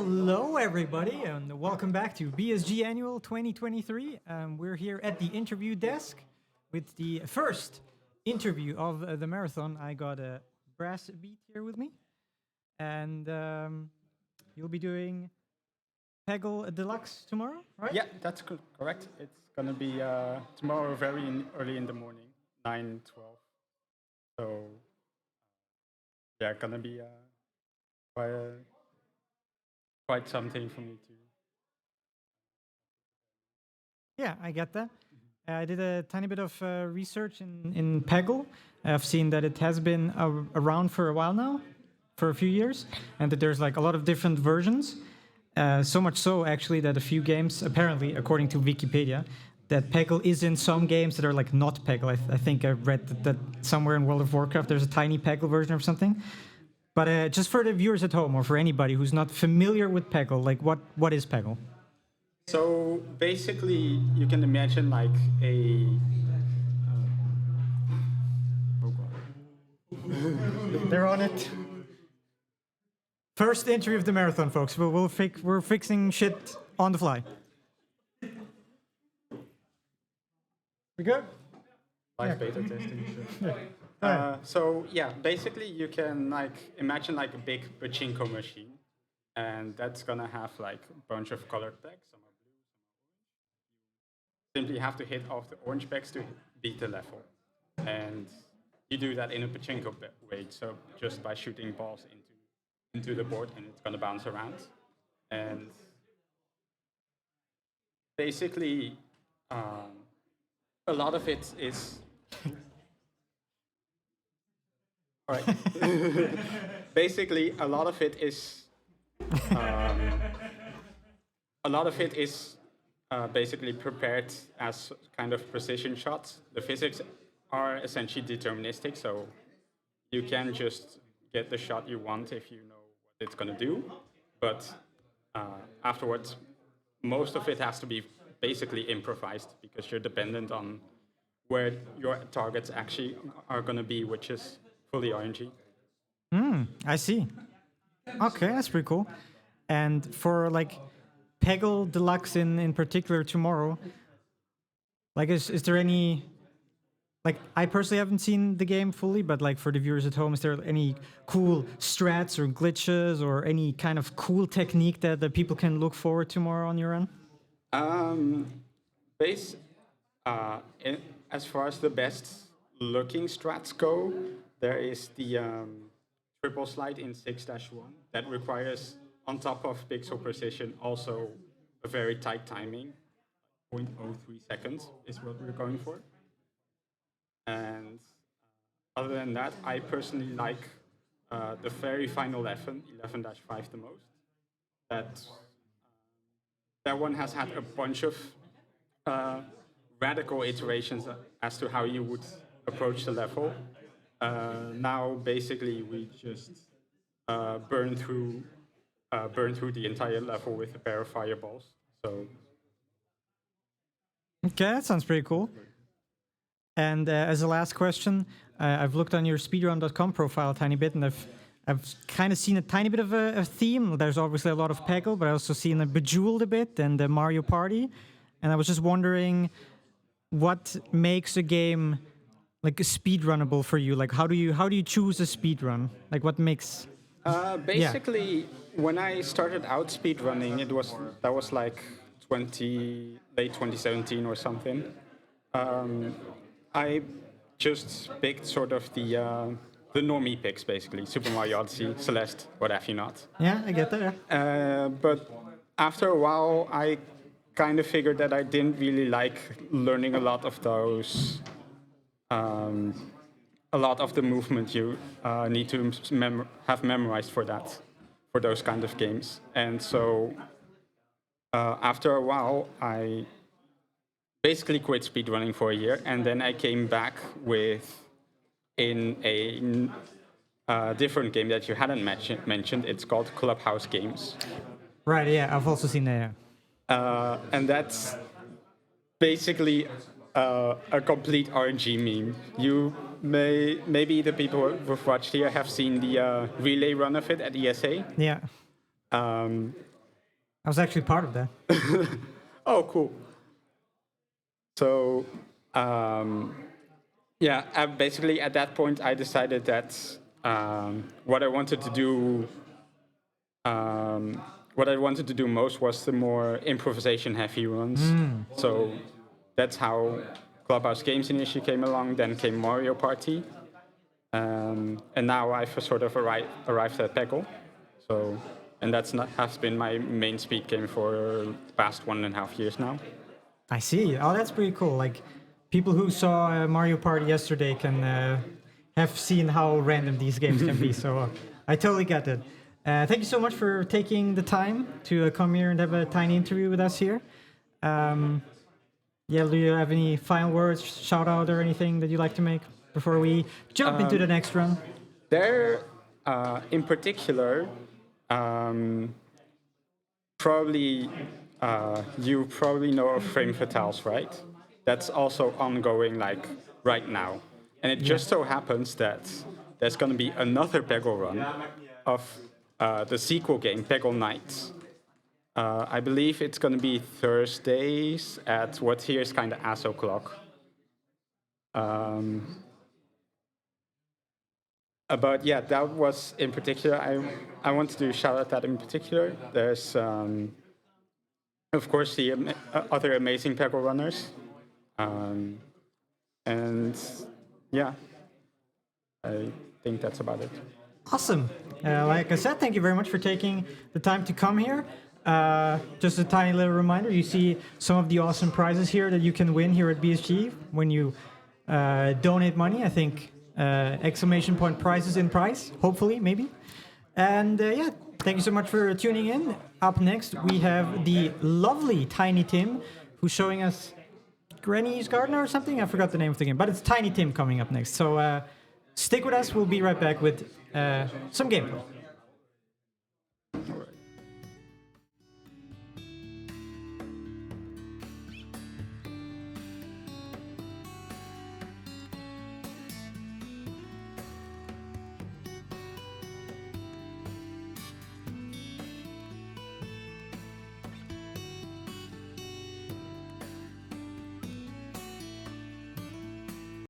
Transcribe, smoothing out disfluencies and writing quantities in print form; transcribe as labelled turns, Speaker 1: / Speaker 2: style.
Speaker 1: Hello, everybody, and welcome back to BSG Annual 2023. We're here at the interview desk with the first interview of the marathon. I got a BrassBeat here with me, and you'll be doing Peggle Deluxe tomorrow, right?
Speaker 2: Yeah, that's correct. It's going to be tomorrow very early in the morning, 9:12. So, yeah, going to be quite, quite something for me to.
Speaker 1: Yeah, I get that. I did a tiny bit of research in Peggle. I've seen that it has been around for a while now, for a few years, and that there's like a lot of different versions. So much so, actually, that a few games, apparently, according to Wikipedia, that Peggle is in some games that are like not Peggle. I think I read that somewhere in World of Warcraft there's a tiny Peggle version or something. But just for the viewers at home, or for anybody who's not familiar with Peggle, like what is Peggle?
Speaker 2: So basically, you can imagine like a. Oh God.
Speaker 1: They're on it. First interview of the marathon, folks. We're fixing shit on the fly. We good?
Speaker 2: Live beta testing. Sure. So yeah, basically you can like imagine like a big pachinko machine, and that's gonna have like a bunch of colored packs. Some are blue, some are orange. Simply have to hit off the orange packs to beat the level, and you do that in a pachinko way. So just by shooting balls into the board, and it's gonna bounce around, and basically a lot of it is. All right. Basically, a lot of it is basically prepared as kind of precision shots. The physics are essentially deterministic, so you can just get the shot you want if you know what it's going to do. But afterwards, most of it has to be basically improvised because you're dependent on where your targets actually are going to be, which is fully RNG.
Speaker 1: I see. Okay, that's pretty cool. And for like Peggle Deluxe in particular tomorrow, like is there any, like I personally haven't seen the game fully, but like for the viewers at home, is there any cool strats or glitches or any kind of cool technique that people can look forward to tomorrow on your end?
Speaker 2: Base, as far as the best looking strats go, there is the triple slide in 6-1 that requires, on top of pixel precision, also a very tight timing. 0.03 seconds is what we're going for. And other than that, I personally like the very final 11-5 the most. That one has had a bunch of radical iterations as to how you would approach the level. Now, basically, we just burn through the entire level with a pair of fireballs. So,
Speaker 1: okay, that sounds pretty cool. And as a last question, I've looked on your speedrun.com profile a tiny bit, and I've kind of seen a tiny bit of a theme. There's obviously a lot of Peggle, but I also seen a Bejeweled a bit and the Mario Party. And I was just wondering what makes a game like speedrunnable for you. Like how do you choose a speedrun? Like what makes?
Speaker 2: basically, when I started out speedrunning, that was like late 2017 or something. I just picked sort of the normie picks, basically. Super Mario Odyssey, Celeste, what have you not.
Speaker 1: Yeah, I get that. Yeah.
Speaker 2: But after a while, I kind of figured that I didn't really like learning a lot of those, a lot of the movement you need to have memorized for those kind of games. And so after a while, I basically quit speedrunning for a year, and then I came back in a different game that you hadn't mentioned. It's called Clubhouse Games.
Speaker 1: Right. Yeah, I've also seen that. Yeah.
Speaker 2: And that's basically a complete RNG meme. Maybe the people who've watched here have seen the relay run of it at ESA.
Speaker 1: Yeah. I was actually part of that.
Speaker 2: Oh, cool. So, yeah, basically at that point I decided that what I wanted to do, what I wanted to do most was the more improvisation-heavy runs. So that's how Clubhouse Games initially came along. Then came Mario Party, and now I've sort of arrived at Peggle. So, and has been my main speed game for the past 1.5 years now.
Speaker 1: I see. Oh, that's pretty cool. Like, people who saw Mario Party yesterday can have seen how random these games can be. So I totally get it. Thank you so much for taking the time to come here and have a tiny interview with us here. Yeah, do you have any final words, shout out, or anything that you'd like to make before we jump into the next run?
Speaker 2: There, in particular, probably you probably know of Frame Fatales, right? That's also ongoing, like right now, and it just so happens that there's going to be another Peggle run of the sequel game, Peggle Nights. I believe it's going to be Thursdays at what here is kind of ass o'clock. But yeah, that was in particular. I want to shout out that in particular. There's of course the other amazing Peggle runners, and yeah, I think that's about it.
Speaker 1: Awesome. Like I said, thank you very much for taking the time to come here. Just a tiny little reminder, you see some of the awesome prizes here that you can win here at BSG when you donate money. I think exclamation point prizes in price, hopefully, maybe. And yeah, thank you so much for tuning in. Up next, we have the lovely Tiny Tim, who's showing us Granny's Garden or something. I forgot the name of the game, but it's Tiny Tim coming up next. So stick with us. We'll be right back with some gameplay.